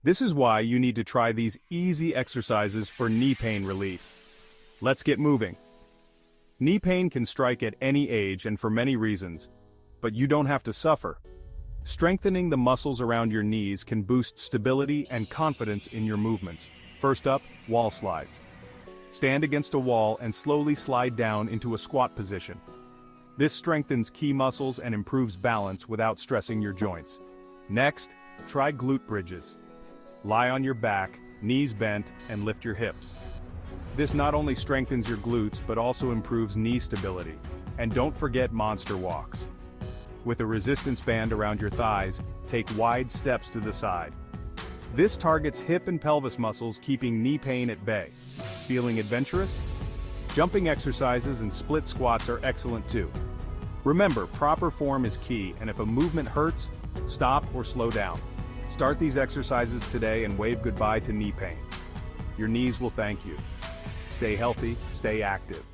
This is why you need to try these easy exercises for knee pain relief. Let's get moving. Knee pain can strike at any age and for many reasons, but you don't have to suffer. Strengthening the muscles around your knees can boost stability and confidence in your movements. First up, wall slides. Stand against a wall and slowly slide down into a squat position. This strengthens key muscles and improves balance without stressing your joints. Next, try glute bridges. Lie on your back, knees bent, and lift your hips. This not only strengthens your glutes but also improves knee stability. And don't forget monster walks. With a resistance band around your thighs, take wide steps to the side. This targets hip and pelvis muscles, keeping knee pain at bay. Feeling adventurous? Jumping exercises and split squats are excellent too. Remember, proper form is key, and if a movement hurts, stop or slow down. Start these exercises today and wave goodbye to knee pain. Your knees will thank you. Stay healthy, stay active.